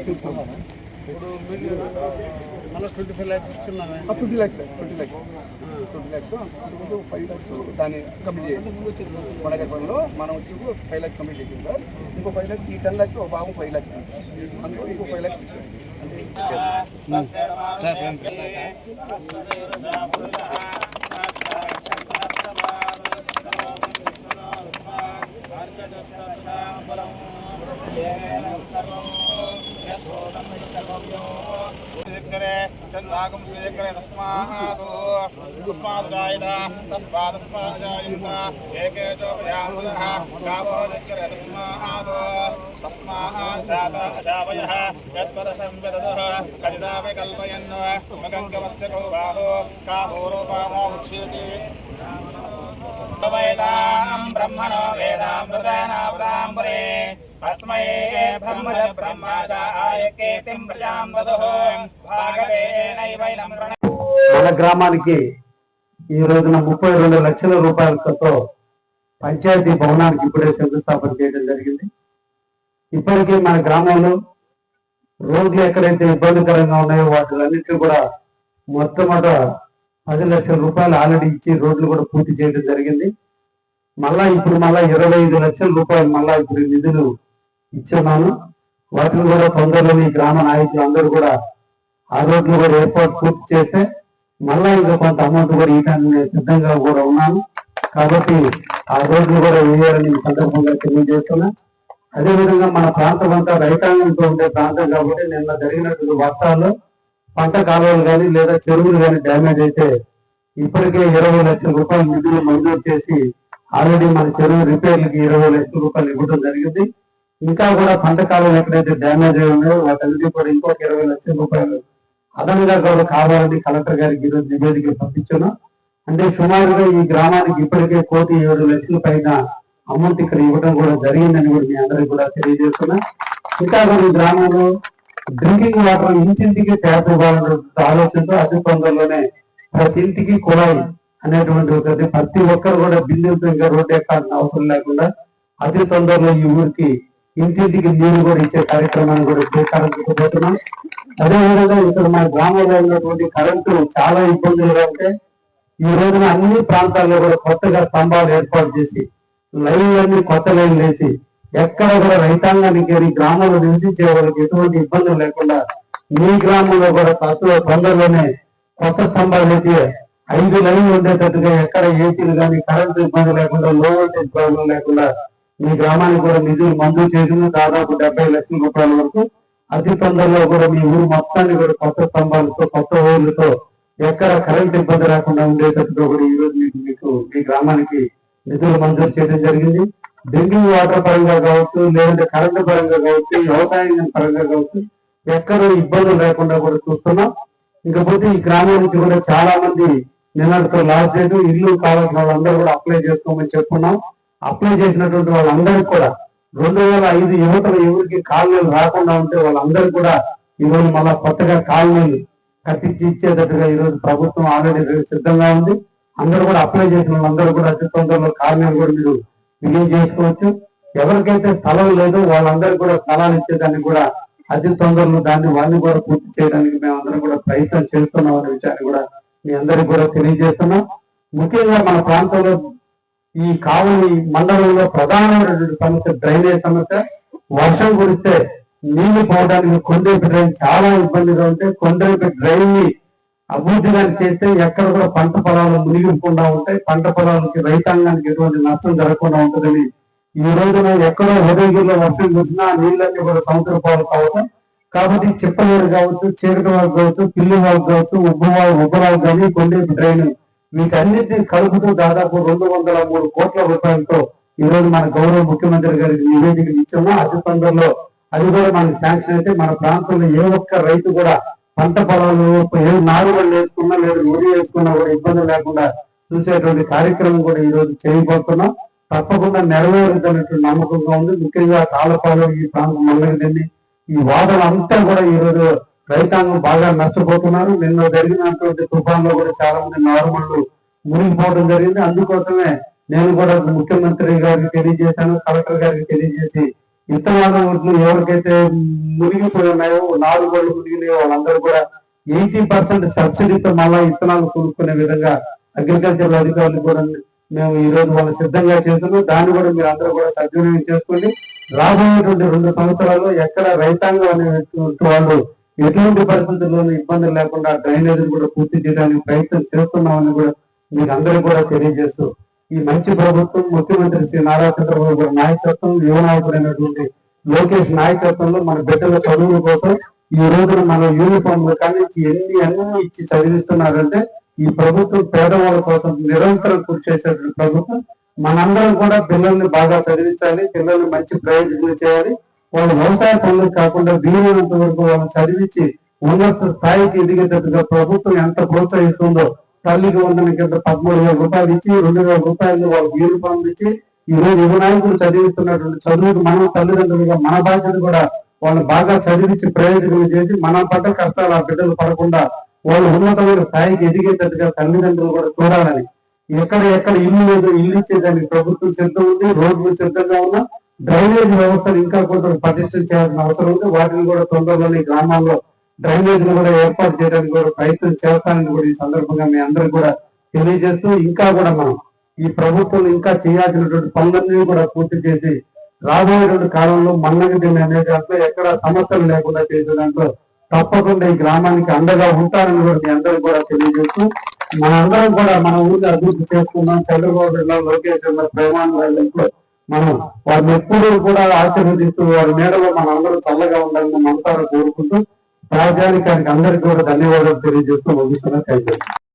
లక్షలు ఇస్తాం. ఇప్పుడు మీకు మళ్ళీ 25 lakhs ఇస్తున్నామే. 20 lakhs sir, 20 lakhs 5 lakhs దాన్ని కంప్లీట్ చేసేసి వడగర్భంలో మనం వచ్చి 5 lakhs కంప్లీట్ చేసింది సార్. ఇంకో 5 lakhs, ఈ 10 lakhs ఒక భాగం 5 lakhs సార్. అందులో ఇంకో 5 lakhs సార్. चंद्रागम श्रीयग्रे तस्मादजायत एके चोपयामुदः गावो जग्रे तस्माच्छावयः यत्परशं विदधः कदिदा विकल्पयन् मकङ्कमस्य को बाहो काभोरोपादामुच्यते वेदां ब्रह्मणो वेदामृतानामृताम्बरे अस्मै ब्रह्मज ब्रह्माचायकेतिं प्रजां वदुः भागदेनैवैनं మన గ్రామానికి ఈ రోజున 32 లక్షల రూపాయలతో పంచాయతీ భవనానికి ఇప్పుడే శంకుస్థాపన చేయడం జరిగింది. ఇప్పటికే మన గ్రామంలో రోడ్లు ఎక్కడైతే ఇబ్బందికరంగా ఉన్నాయో వాటిలన్నింటినీ కూడా మొట్టమొదట 10 లక్షల రూపాయలు ఆల్రెడీ ఇచ్చి రోడ్లు కూడా పూర్తి చేయడం జరిగింది. మళ్ళా 25 లక్షల రూపాయలు మళ్ళా ఇప్పుడు నిధులు ఇచ్చున్నాను. వాటిని కూడా తొందరలోని గ్రామ నాయకులు అందరూ కూడా ఆ రోడ్లు కూడా ఏర్పాటు పూర్తి చేస్తే మళ్ళా ఇంకా కొంత అమౌంట్ కూడా ఇవ్వడానికి సిద్ధంగా కూడా ఉన్నాను. కాబట్టి ఆ రోడ్లు కూడా వేయాలని ఈ సందర్భంగా తెలియజేస్తున్నా. అదేవిధంగా మన ప్రాంతం అంతా రైతాంగంతో ఉండే ప్రాంతం కాబట్టి నిన్న జరిగినటువంటి వర్షాల్లో పంట కాలువలు కానీ లేదా చెరువులు కానీ డ్యామేజ్ అయితే ఇప్పటికే 20 లక్షల రూపాయలు నిధులు మంజూరు చేసి ఆల్రెడీ మన చెరువు రిపేర్లకి 20 లక్షల రూపాయలు ఇవ్వడం జరిగింది. ఇంకా కూడా పంట కాలువలు ఎక్కడైతే డ్యామేజ్ అయి ఉన్నాయో వాటన్నిటి కూడా ఇంకొక 20 లక్షల రూపాయలు అదనంగా కూడా కావాలని కలెక్టర్ గారికి ఈరోజు నివేదిక పంపించాను. అంటే సుమారుగా ఈ గ్రామానికి ఇప్పటికే 1,7 లక్షల పైన అమౌంట్ ఇక్కడ ఇవ్వడం కూడా జరిగిందని కూడా మీ అందరికి కూడా తెలియజేస్తున్నా. ఇంకా ఈ గ్రామంలో డ్రింకింగ్ వాటర్ ఇంటింటికి ట్యాప్ ఇవ్వాలనే ఆలోచనతో అతి తొందరలోనే ప్రతి ఇంటికి కుళాయి అనేటువంటి ఒకటి ప్రతి ఒక్కరు కూడా బిల్లులతో ఇంకా రోడ్డు ఎక్కాల్సిన అవసరం లేకుండా అతి తొందరలో ఈ ఊరికి ఇంటింటికి నీరు కూడా ఇచ్చే కార్యక్రమాన్ని కూడా శ్రీకారం చుట్టబోతున్నాం. అదేవిధంగా ఇక్కడ మన గ్రామంలో ఉన్నటువంటి కరెంటు చాలా ఇబ్బందులుగా ఉంటే ఈ రోజున అన్ని ప్రాంతాల్లో కూడా కొత్తగా స్తంభాలు ఏర్పాటు చేసి లైన్లన్నీ కొత్త లైన్లు వేసి ఎక్కడ కూడా రైతాంగానికి గ్రామంలో నివసించే వాళ్ళకి ఎటువంటి ఇబ్బందులు లేకుండా మీ గ్రామంలో కూడా తొందరలోనే కొత్త స్తంభాలు అయితే 5 లైన్లు ఉండేటట్టుగా ఎక్కడ ఏసీలు కానీ కరెంటు ఇబ్బంది లేకుండా లో వోల్టేజ్ ప్రాబ్లం లేకుండా మీ గ్రామానికి కూడా నిధులు మంజూరు చేసిన దాదాపు 70 లక్షల రూపాయల వరకు అతి తొందరలో కూడా మీ ఊరు మొత్తాన్ని కూడా కొత్త స్తంభాలతో కొత్త ఊర్లతో ఎక్కడ కరెంట్ ఇబ్బంది రాకుండా ఉండేటట్టుగా కూడా ఈ రోజు మీకు మీ గ్రామానికి నిధులు మంజూరు చేయడం జరిగింది. డ్రింకింగ్ వాటర్ పరంగా కావచ్చు, లేదంటే కరెంటు పరంగా కావచ్చు, వ్యవసాయం పరంగా కావచ్చు, ఎక్కడ ఇబ్బందులు లేకుండా కూడా చూస్తున్నాం. ఇంకపోతే ఈ గ్రామం నుంచి కూడా చాలా మంది నిన్నటితో లాస్ట్ డేట్ ఇల్లు కావాల్సిన వాళ్ళందరూ కూడా అప్లై చేసుకోమని చెప్పుకున్నాం. అప్లై చేసినటువంటి వాళ్ళందరికీ కూడా 2005 యువతలు ఎవరికి కాలనీలు రాకుండా ఉంటే వాళ్ళందరూ కూడా ఈరోజు మళ్ళా కొత్తగా కాలనీలు కట్టించి ఇచ్చేటట్టుగా ఈరోజు ప్రభుత్వం ఆల్రెడీ సిద్ధంగా ఉంది. అందరూ కూడా అప్లై చేసిన వాళ్ళందరూ కూడా అతి తొందరలో కాలనీలు కూడా మీరు బిగిన్ చేసుకోవచ్చు. ఎవరికైతే స్థలం లేదో వాళ్ళందరూ కూడా స్థలాలు ఇచ్చేదాన్ని కూడా అతి తొందరలో వాడిని కూడా పూర్తి చేయడానికి మేమందరం కూడా ప్రయత్నం చేస్తున్నాం అనే విషయాన్ని కూడా మీ అందరికి కూడా తెలియజేస్తున్నాం. ముఖ్యంగా మన ప్రాంతంలో ఈ కావలి మండలంలో ప్రధానమైనటువంటి సమస్య డ్రైనేజ్ సమస్య. వర్షం కురిస్తే నీళ్లు పోవడానికి కొండేపి డ్రైన్ చాలా ఇబ్బందిగా ఉంటే కొండేపి డ్రైన్ ని అభివృద్ధిగా చేస్తే ఎక్కడ కూడా పంట పొలాలు మునిగిపోకుండా ఉంటాయి, పంట పొలాలకి రైతాంగానికి ఎటువంటి నష్టం జరగకుండా ఉంటుందని ఈ రోజున ఎక్కడో ఉదయగిరిలో వర్షం కురిసినా నీళ్ళన్నీ కూడా సముద్ర పాలు కావడం. కాబట్టి చిప్పలేరు కావచ్చు, చీకటి వాళ్ళకు కావచ్చు, పిల్లి వాళ్ళకు కావచ్చు, ఉబ్బరాలు కానీ కొండేపి డ్రైన్ వీటన్నిటిని కలుపుతూ దాదాపు 203 కోట్ల రూపాయలతో ఈ రోజు మన గౌరవ ముఖ్యమంత్రి గారికి నివేదిక ఇచ్చాము. అతి తొందరలో అది కూడా మనకి శాంక్షన్ అయితే మన ప్రాంతంలో ఏ ఒక్క రైతు కూడా పంట పొలాలు ఏ నారుమళ్ళు వేసుకున్నా లేదా ఊరి వేసుకున్నా కూడా ఇబ్బంది లేకుండా చూసేటువంటి కార్యక్రమం కూడా ఈ రోజు చేయబోతున్నాం. తప్పకుండా నెరవేరుతున్నటువంటి నమ్మకంగా ఉంది. ముఖ్యంగా తాళపాలు ఈ ప్రాంతం మల్లగిరిని ఈ వాదన అంతా కూడా ఈ రోజు రైతాంగం బాగా నష్టపోతున్నారు. నిన్న జరిగినటువంటి తుఫాన్లో కూడా చాలా మంది నారుమళ్ళు మునిగిపోవడం జరిగింది. అందుకోసమే నేను కూడా ముఖ్యమంత్రి గారికి తెలియజేశాను, కలెక్టర్ గారికి తెలియజేసి విత్తనాలు ఒడ్లు ఎవరికైతే మునిగిపోయి ఉన్నాయో, 4 గోళ్ళు మునిగినాయో వాళ్ళందరూ కూడా 80% సబ్సిడీతో మళ్ళా విత్తనాలు కొనుక్కునే విధంగా అగ్రికల్చర్ అధికారులు కూడా మేము ఈ రోజు వాళ్ళు సిద్ధంగా చేస్తున్నాం. దాన్ని కూడా మీరు అందరూ కూడా సద్వినియోగం చేసుకోండి. రాబోయేటువంటి 2 సంవత్సరాలు ఎక్కడ రైతాంగం అనేటువంటి వాళ్ళు ఎటువంటి పరిస్థితుల్లోనూ ఇబ్బందులు లేకుండా డ్రైనేజ్ కూడా పూర్తి చేయడానికి ప్రయత్నం చేస్తున్నామని కూడా మీరు అందరూ కూడా తెలియజేస్తూ, ఈ మంచి ప్రభుత్వం ముఖ్యమంత్రి శ్రీ నారా చంద్రబాబు గారి నాయకత్వం, యువ నాయకుడైనటువంటి లోకేష్ నాయకత్వంలో మన బిడ్డల చదువుల కోసం ఈ రోజున మన యూనిఫామ్లు కానీ అన్ని ఇచ్చి చదివిస్తున్నారంటే ఈ ప్రభుత్వం పేదవాళ్ళ కోసం నిరంతరం కృషి చేసేటువంటి ప్రభుత్వం. మనందరం కూడా పిల్లల్ని బాగా చదివించాలి, పిల్లల్ని మంచి ప్రయోజనం చేయాలి. వాళ్ళు వ్యవసాయ పనులు కాకుండా వీలైనంత వరకు వాళ్ళని చదివించి ఉన్నత స్థాయికి ఎదిగేటట్టుగా ప్రభుత్వం ఎంత ప్రోత్సహిస్తుందో, తల్లికి వందన కింద 13,000 రూపాయలు ఇచ్చి 2,000 రూపాయలు వాళ్ళకి యూనిఫామ్ ఇచ్చి ఈ రోజు యువ నాయకులు చదివిస్తున్నటువంటి చదువుకు మనం తల్లిదండ్రులుగా మన బాధ్యత కూడా వాళ్ళు బాగా చదివించి ప్రయోజనం చేసి మన పడ్డ కష్టాలు ఆ బిడ్డలు పడకుండా వాళ్ళు ఉన్నతమైన స్థాయికి ఎదిగేటట్టుగా తల్లిదండ్రులు కూడా చూడాలని, ఎక్కడ ఇల్లు లేదు, ఇల్లు ఇచ్చేదానికి ప్రభుత్వం సిద్ధం ఉంది, రోడ్లు సిద్ధంగా ఉన్నా, డ్రైనేజ్ వ్యవస్థను ఇంకా కొంచెం పటిష్టం చేయాల్సిన అవసరం ఉంది. వాటిని కూడా తొందరలోని గ్రామాల్లో డ్రైనేజ్ కూడా ఏర్పాటు చేయడానికి కూడా ప్రయత్నం చేస్తానని కూడా ఈ సందర్భంగా మీ అందరూ కూడా తెలియజేస్తూ, ఇంకా కూడా మనం ఈ ప్రభుత్వం ఇంకా చేయాల్సినటువంటి పనులన్నీ కూడా పూర్తి చేసి రాబోయేటువంటి కాలంలో మన్నగిరి అనే దాంట్లో ఎక్కడ సమస్యలు లేకుండా చేసే దాంట్లో తప్పకుండా ఈ గ్రామానికి అండగా ఉంటారని కూడా మీ అందరూ కూడా తెలియజేస్తూ, మనందరం కూడా మన ఊరిని అభివృద్ధి చేసుకున్నాం. చంద్రబాబు జిల్లా లోకేష్ ప్రేమానంలో మనం వారిని ఎప్పుడూ కూడా ఆశీర్వదిస్తూ వారి మేడలో మన అందరూ చల్లగా ఉండాలని మనసారా కోరుకుంటూ రాజ్యానికి అందరికీ కూడా ధన్యవాదాలు తెలియజేస్తూ ముగిస్తున్నా. Thank you.